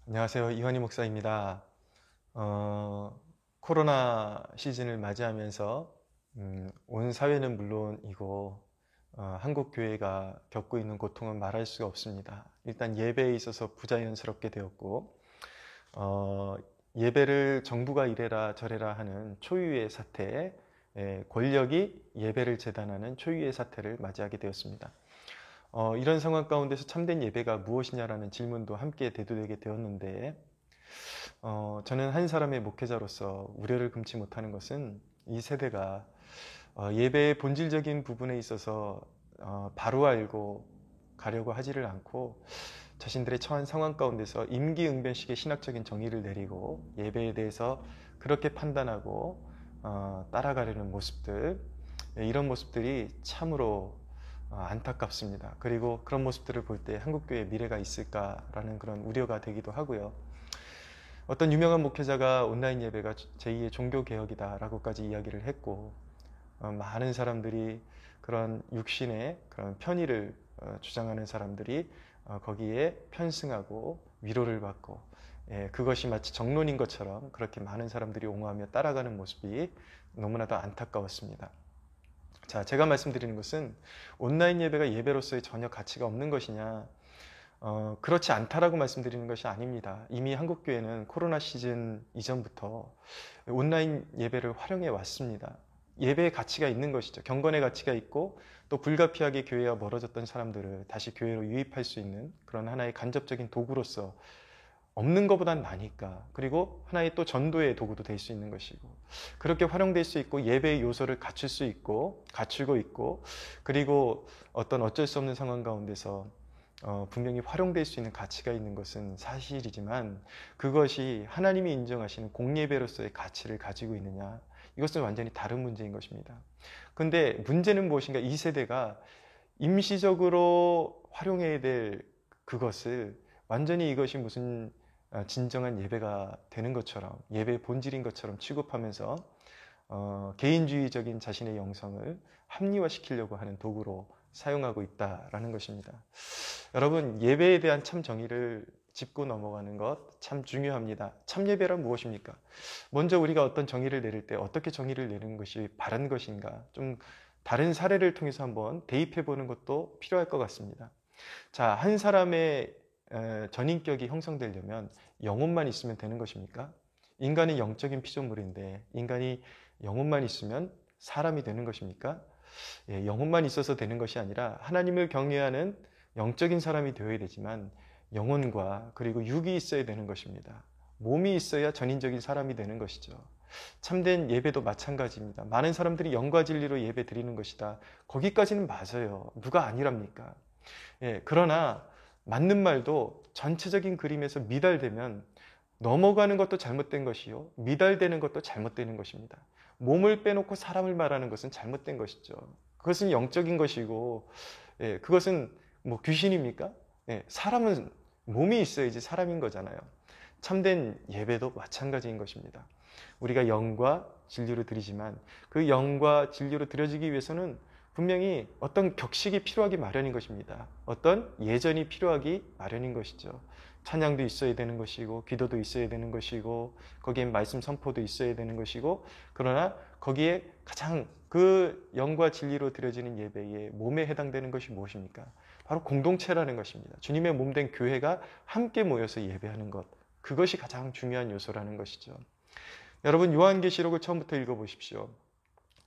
안녕하세요. 이완희 목사입니다. 코로나 시즌을 맞이하면서 온 사회는 물론이고 한국 교회가 겪고 있는 고통은 말할 수가 없습니다. 일단 예배에 있어서 부자연스럽게 되었고 어, 예배를 정부가 이래라 저래라 하는 초유의 사태, 권력이 예배를 재단하는 초유의 사태를 맞이하게 되었습니다. 이런 상황 가운데서 참된 예배가 무엇이냐라는 질문도 함께 대두되게 되었는데 저는 한 사람의 목회자로서 우려를 금치 못하는 것은 이 세대가 예배의 본질적인 부분에 있어서 바로 알고 가려고 하지를 않고 자신들의 처한 상황 가운데서 임기응변식의 신학적인 정의를 내리고 예배에 대해서 그렇게 판단하고 따라가려는 모습들, 이런 모습들이 참으로 안타깝습니다. 그리고 그런 모습들을 볼 때 한국교회의 미래가 있을까라는 그런 우려가 되기도 하고요. 어떤 유명한 목회자가 온라인 예배가 제2의 종교개혁이다라고까지 이야기를 했고, 많은 사람들이 그런 육신의 그런 편의를 주장하는 사람들이 거기에 편승하고 위로를 받고, 그것이 마치 정론인 것처럼 그렇게 많은 사람들이 옹호하며 따라가는 모습이 너무나도 안타까웠습니다. 자, 제가 말씀드리는 것은 온라인 예배가 예배로서의 전혀 가치가 없는 것이냐, 그렇지 않다라고 말씀드리는 것이 아닙니다. 이미 한국교회는 코로나 시즌 이전부터 온라인 예배를 활용해 왔습니다. 예배의 가치가 있는 것이죠. 경건의 가치가 있고 또 불가피하게 교회와 멀어졌던 사람들을 다시 교회로 유입할 수 있는 그런 하나의 간접적인 도구로서 없는 것보단 나니까, 그리고 하나의 또 전도의 도구도 될 수 있는 것이고, 그렇게 활용될 수 있고 예배의 요소를 갖출 수 있고 갖추고 있고, 그리고 어쩔 수 없는 상황 가운데서 분명히 활용될 수 있는 가치가 있는 것은 사실이지만, 그것이 하나님이 인정하시는 공예배로서의 가치를 가지고 있느냐, 이것은 완전히 다른 문제인 것입니다. 근데 문제는 무엇인가, 이 세대가 임시적으로 활용해야 될 그것을 완전히 이것이 무슨 진정한 예배가 되는 것처럼, 예배의 본질인 것처럼 취급하면서 개인주의적인 자신의 영성을 합리화시키려고 하는 도구로 사용하고 있다라는 것입니다. 여러분, 예배에 대한 참 정의를 짚고 넘어가는 것 참 중요합니다. 참 예배란 무엇입니까? 먼저 우리가 어떤 정의를 내릴 때 어떻게 정의를 내리는 것이 바른 것인가, 좀 다른 사례를 통해서 한번 대입해 보는 것도 필요할 것 같습니다. 자, 한 사람의 전인격이 형성되려면 영혼만 있으면 되는 것입니까? 인간은 영적인 피조물인데 인간이 영혼만 있으면 사람이 되는 것입니까? 영혼만 있어서 되는 것이 아니라 하나님을 경외하는 영적인 사람이 되어야 되지만 영혼과 그리고 육이 있어야 되는 것입니다. 몸이 있어야 전인적인 사람이 되는 것이죠. 참된 예배도 마찬가지입니다. 많은 사람들이 영과 진리로 예배 드리는 것이다. 거기까지는 맞아요. 누가 아니랍니까? 그러나 맞는 말도 전체적인 그림에서 미달되면 넘어가는 것도 잘못된 것이요, 미달되는 것도 잘못되는 것입니다. 몸을 빼놓고 사람을 말하는 것은 잘못된 것이죠. 그것은 영적인 것이고, 그것은 뭐 귀신입니까? 사람은 몸이 있어야지 사람인 거잖아요. 참된 예배도 마찬가지인 것입니다. 우리가 영과 진리로 드리지만 그 영과 진리로 드려지기 위해서는 분명히 어떤 격식이 필요하기 마련인 것입니다. 어떤 예전이 필요하기 마련인 것이죠. 찬양도 있어야 되는 것이고 기도도 있어야 되는 것이고 거기에 말씀 선포도 있어야 되는 것이고, 그러나 거기에 가장 그 영과 진리로 드려지는 예배의 몸에 해당되는 것이 무엇입니까? 바로 공동체라는 것입니다. 주님의 몸된 교회가 함께 모여서 예배하는 것, 그것이 가장 중요한 요소라는 것이죠. 여러분, 요한계시록을 처음부터 읽어보십시오.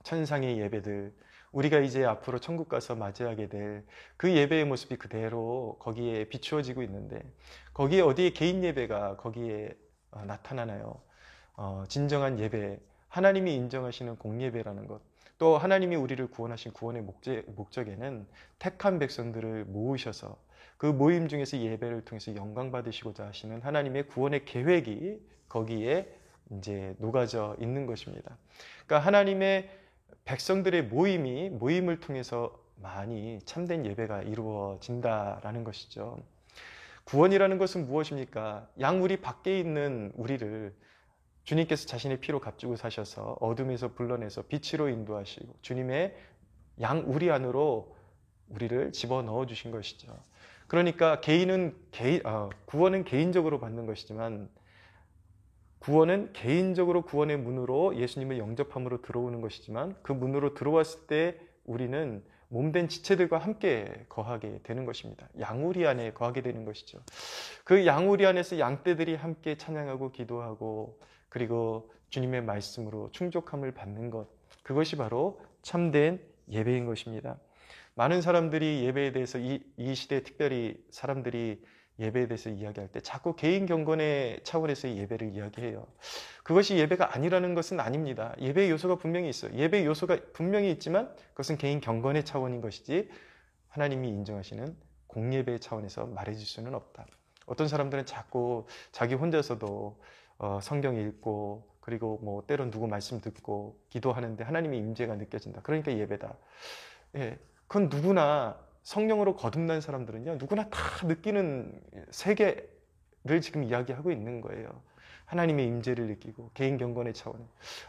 천상의 예배들, 우리가 이제 앞으로 천국 가서 맞이하게 될 그 예배의 모습이 그대로 거기에 비추어지고 있는데, 거기에 어디에 개인 예배가 거기에 나타나나요? 진정한 예배, 하나님이 인정하시는 공예배라는 것, 또 하나님이 우리를 구원하신 구원의 목적에는 택한 백성들을 모으셔서 그 모임 중에서 예배를 통해서 영광 받으시고자 하시는 하나님의 구원의 계획이 거기에 이제 녹아져 있는 것입니다. 그러니까 하나님의 백성들의 모임을 통해서 많이 참된 예배가 이루어진다라는 것이죠. 구원이라는 것은 무엇입니까? 양우리 밖에 있는 우리를 주님께서 자신의 피로 값주고 사셔서 어둠에서 불러내서 빛으로 인도하시고 주님의 양우리 안으로 우리를 집어넣어 주신 것이죠. 그러니까 구원은 개인적으로 받는 것이지만 구원은 개인적으로 구원의 문으로 예수님을 영접함으로 들어오는 것이지만 그 문으로 들어왔을 때 우리는 몸된 지체들과 함께 거하게 되는 것입니다. 양우리 안에 거하게 되는 것이죠. 그 양우리 안에서 양떼들이 함께 찬양하고 기도하고 그리고 주님의 말씀으로 충족함을 받는 것, 그것이 바로 참된 예배인 것입니다. 많은 사람들이 예배에 대해서 이 시대에 특별히 사람들이 예배에 대해서 이야기할 때 자꾸 개인 경건의 차원에서의 예배를 이야기해요. 그것이 예배가 아니라는 것은 아닙니다. 예배의 요소가 분명히 있어요. 예배의 요소가 분명히 있지만 그것은 개인 경건의 차원인 것이지 하나님이 인정하시는 공예배의 차원에서 말해줄 수는 없다. 어떤 사람들은 자꾸 자기 혼자서도 성경 읽고 그리고 뭐 때론 누구 말씀 듣고 기도하는데 하나님의 임재가 느껴진다. 그러니까 예배다. 예, 그건 누구나 성령으로 거듭난 사람들은요, 누구나 다 느끼는 세계를 지금 이야기하고 있는 거예요. 하나님의 임재를 느끼고 개인 경건의 차원에.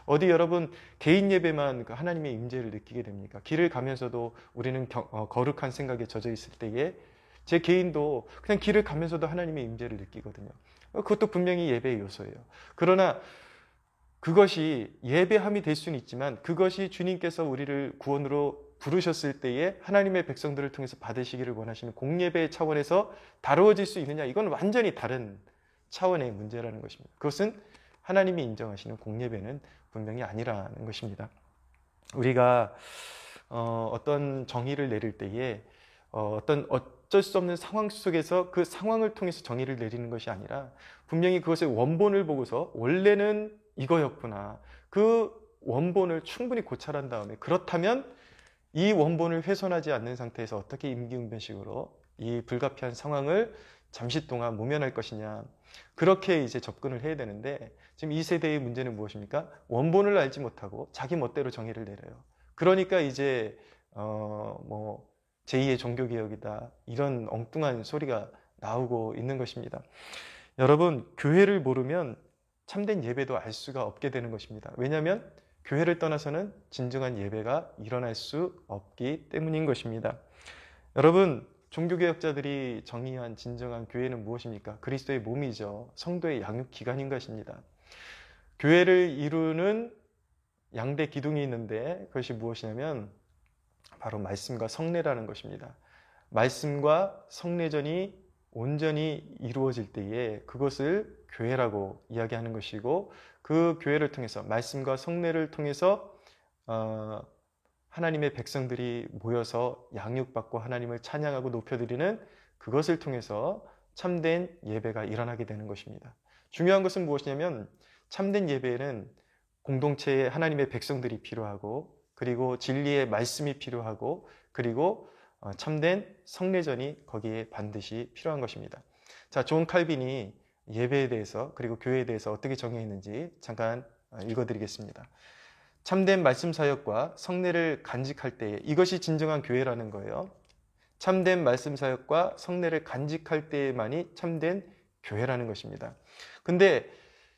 어디 여러분 개인 예배만 하나님의 임재를 느끼게 됩니까? 길을 가면서도 우리는 거룩한 생각에 젖어 있을 때에 제 개인도 그냥 길을 가면서도 하나님의 임재를 느끼거든요. 그것도 분명히 예배의 요소예요. 그러나 그것이 예배함이 될 수는 있지만 그것이 주님께서 우리를 구원으로 부르셨을 때에 하나님의 백성들을 통해서 받으시기를 원하시는 공예배 차원에서 다루어질 수 있느냐, 이건 완전히 다른 차원의 문제라는 것입니다. 그것은 하나님이 인정하시는 공예배는 분명히 아니라는 것입니다. 우리가 어떤 정의를 내릴 때에 어쩔 수 없는 상황 속에서 그 상황을 통해서 정의를 내리는 것이 아니라 분명히 그것의 원본을 보고서 원래는 이거였구나, 그 원본을 충분히 고찰한 다음에 그렇다면 이 원본을 훼손하지 않는 상태에서 어떻게 임기응변식으로 이 불가피한 상황을 잠시 동안 모면할 것이냐, 그렇게 이제 접근을 해야 되는데 지금 이 세대의 문제는 무엇입니까? 원본을 알지 못하고 자기 멋대로 정의를 내려요. 그러니까 이제 뭐 제2의 종교개혁이다, 이런 엉뚱한 소리가 나오고 있는 것입니다. 여러분, 교회를 모르면 참된 예배도 알 수가 없게 되는 것입니다. 왜냐하면 교회를 떠나서는 진정한 예배가 일어날 수 없기 때문인 것입니다. 여러분, 종교개혁자들이 정의한 진정한 교회는 무엇입니까? 그리스도의 몸이죠. 성도의 양육기관인 것입니다. 교회를 이루는 양대 기둥이 있는데 그것이 무엇이냐면 바로 말씀과 성례라는 것입니다. 말씀과 성례전이 온전히 이루어질 때에 그것을 교회라고 이야기하는 것이고, 그 교회를 통해서 말씀과 성례를 통해서 하나님의 백성들이 모여서 양육받고 하나님을 찬양하고 높여드리는 그것을 통해서 참된 예배가 일어나게 되는 것입니다. 중요한 것은 무엇이냐면 참된 예배에는 공동체에 하나님의 백성들이 필요하고 그리고 진리의 말씀이 필요하고 그리고 참된 성례전이 거기에 반드시 필요한 것입니다. 자, 존 칼빈이 예배에 대해서 그리고 교회에 대해서 어떻게 정의했는지 잠깐 읽어드리겠습니다. 참된 말씀 사역과 성례를 간직할 때에, 이것이 진정한 교회라는 거예요. 참된 말씀 사역과 성례를 간직할 때에만이 참된 교회라는 것입니다. 근데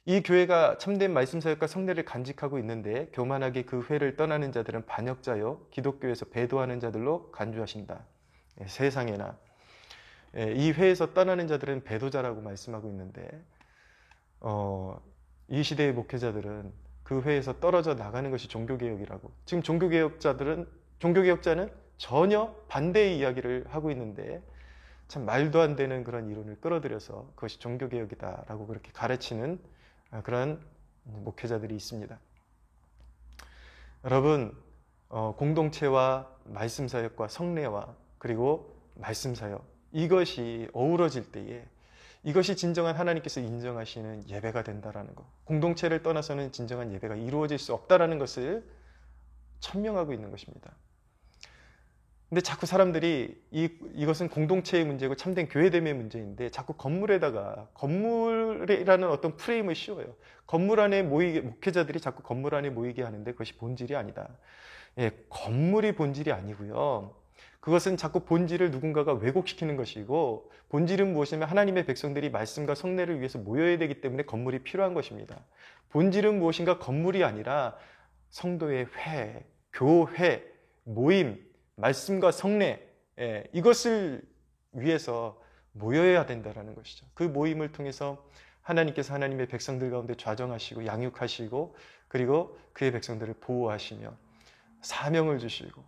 이 교회가 참된 말씀 사역과 성례를 간직하고 있는데 교만하게 그 회를 떠나는 자들은 반역자요 기독교에서 배도하는 자들로 간주하신다. 세상에나 이 회에서 떠나는 자들은 배도자라고 말씀하고 있는데 이 시대의 목회자들은 그 회에서 떨어져 나가는 것이 종교개혁이라고, 지금 종교개혁자는 전혀 반대의 이야기를 하고 있는데 참 말도 안 되는 그런 이론을 끌어들여서 그것이 종교개혁이다라고 그렇게 가르치는 그런 목회자들이 있습니다. 여러분, 공동체와 말씀사역과 성례와 그리고 말씀사역, 이것이 어우러질 때에 이것이 진정한 하나님께서 인정하시는 예배가 된다라는 것, 공동체를 떠나서는 진정한 예배가 이루어질 수 없다라는 것을 천명하고 있는 것입니다. 근데 자꾸 사람들이 이것은 공동체의 문제고 참된 교회됨의 문제인데 자꾸 건물이라는 어떤 프레임을 씌워요. 건물 안에 목회자들이 자꾸 건물 안에 모이게 하는데 그것이 본질이 아니다. 예, 건물이 본질이 아니고요. 그것은 자꾸 본질을 누군가가 왜곡시키는 것이고, 본질은 무엇이냐면 하나님의 백성들이 말씀과 성례를 위해서 모여야 되기 때문에 건물이 필요한 것입니다. 본질은 무엇인가? 건물이 아니라 성도의 회, 교회, 모임, 말씀과 성례, 이것을 위해서 모여야 된다는 것이죠. 그 모임을 통해서 하나님께서 하나님의 백성들 가운데 좌정하시고 양육하시고 그리고 그의 백성들을 보호하시며 사명을 주시고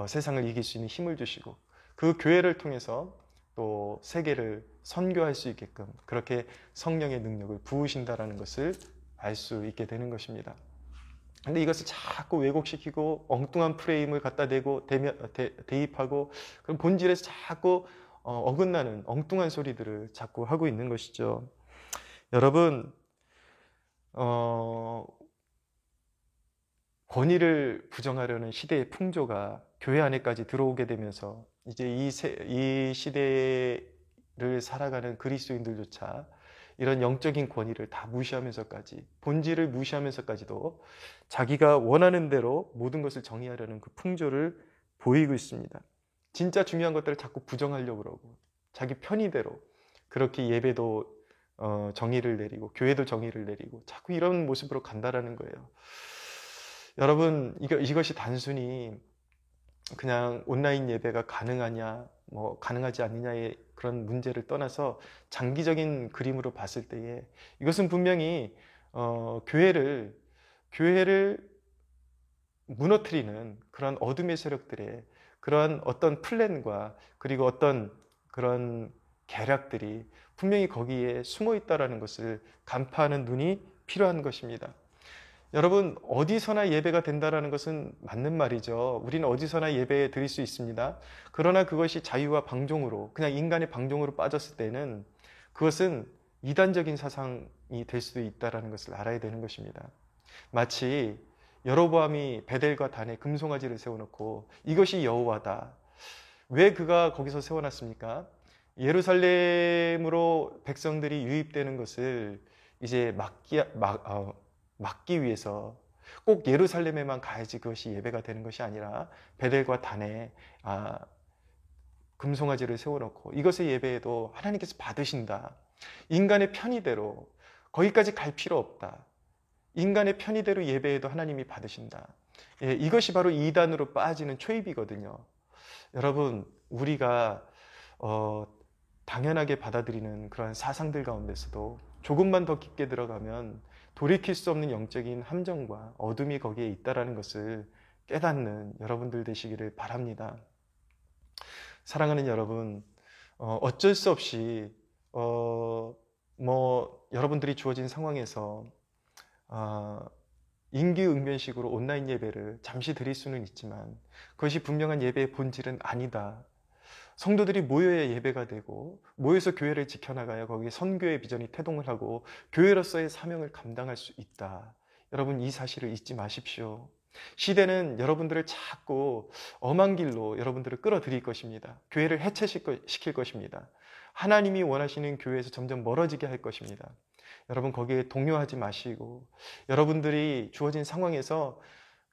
세상을 이길 수 있는 힘을 주시고 그 교회를 통해서 또 세계를 선교할 수 있게끔 그렇게 성령의 능력을 부으신다라는 것을 알 수 있게 되는 것입니다. 근데 이것을 자꾸 왜곡시키고 엉뚱한 프레임을 갖다 대고 대입하고 그럼 본질에서 자꾸 어긋나는 엉뚱한 소리들을 자꾸 하고 있는 것이죠. 여러분, 권위를 부정하려는 시대의 풍조가 교회 안에까지 들어오게 되면서 이제 이 시대를 살아가는 그리스도인들조차 이런 영적인 권위를 다 무시하면서까지 본질을 무시하면서까지도 자기가 원하는 대로 모든 것을 정의하려는 그 풍조를 보이고 있습니다. 진짜 중요한 것들을 자꾸 부정하려고 그러고 자기 편의대로 그렇게 예배도 정의를 내리고 교회도 정의를 내리고 자꾸 이런 모습으로 간다라는 거예요. 여러분, 이것이 단순히 그냥 온라인 예배가 가능하냐, 가능하지 않느냐의 그런 문제를 떠나서 장기적인 그림으로 봤을 때에 이것은 분명히 교회를 무너뜨리는 그런 어둠의 세력들의 그러한 어떤 플랜과 그리고 어떤 그런 계략들이 분명히 거기에 숨어 있다라는 것을 간파하는 눈이 필요한 것입니다. 여러분, 어디서나 예배가 된다는 것은 맞는 말이죠. 우리는 어디서나 예배 드릴 수 있습니다. 그러나 그것이 자유와 방종으로 그냥 인간의 방종으로 빠졌을 때는 그것은 이단적인 사상이 될 수도 있다는 것을 알아야 되는 것입니다. 마치 여로보암이 베델과 단에 금송아지를 세워놓고 이것이 여호와다. 왜 그가 거기서 세워놨습니까? 예루살렘으로 백성들이 유입되는 것을 이제 막기 위해서 꼭 예루살렘에만 가야지 그것이 예배가 되는 것이 아니라 베델과 단에 금송아지를 세워놓고 이것의 예배에도 하나님께서 받으신다. 인간의 편의대로 거기까지 갈 필요 없다. 인간의 편의대로 예배에도 하나님이 받으신다. 예, 이것이 바로 이단으로 빠지는 초입이거든요. 여러분, 우리가 당연하게 받아들이는 그런 사상들 가운데서도 조금만 더 깊게 들어가면 돌이킬 수 없는 영적인 함정과 어둠이 거기에 있다는 것을 깨닫는 여러분들 되시기를 바랍니다. 사랑하는 여러분, 어쩔 수 없이 여러분들이 주어진 상황에서 임기응변식으로 온라인 예배를 잠시 드릴 수는 있지만 그것이 분명한 예배의 본질은 아니다. 성도들이 모여야 예배가 되고 모여서 교회를 지켜나가야 거기에 선교의 비전이 태동을 하고 교회로서의 사명을 감당할 수 있다. 여러분, 이 사실을 잊지 마십시오. 시대는 여러분들을 자꾸 엄한 길로 여러분들을 끌어들일 것입니다. 교회를 해체시킬 것입니다. 하나님이 원하시는 교회에서 점점 멀어지게 할 것입니다. 여러분, 거기에 동요하지 마시고 여러분들이 주어진 상황에서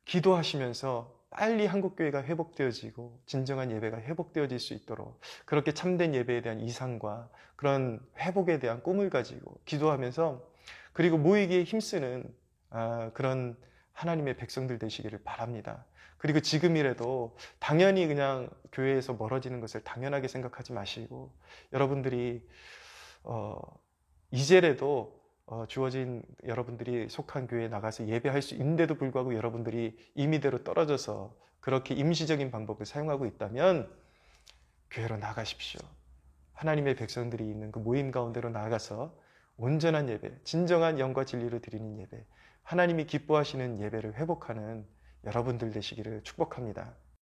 기도하시면서 빨리 한국교회가 회복되어지고 진정한 예배가 회복되어질 수 있도록 그렇게 참된 예배에 대한 이상과 그런 회복에 대한 꿈을 가지고 기도하면서 그리고 모이기에 힘쓰는 그런 하나님의 백성들 되시기를 바랍니다. 그리고 지금이라도 당연히 그냥 교회에서 멀어지는 것을 당연하게 생각하지 마시고 여러분들이 이제라도 주어진 여러분들이 속한 교회에 나가서 예배할 수 있는데도 불구하고 여러분들이 임의대로 떨어져서 그렇게 임시적인 방법을 사용하고 있다면 교회로 나가십시오. 하나님의 백성들이 있는 그 모임 가운데로 나가서 온전한 예배, 진정한 영과 진리로 드리는 예배, 하나님이 기뻐하시는 예배를 회복하는 여러분들 되시기를 축복합니다.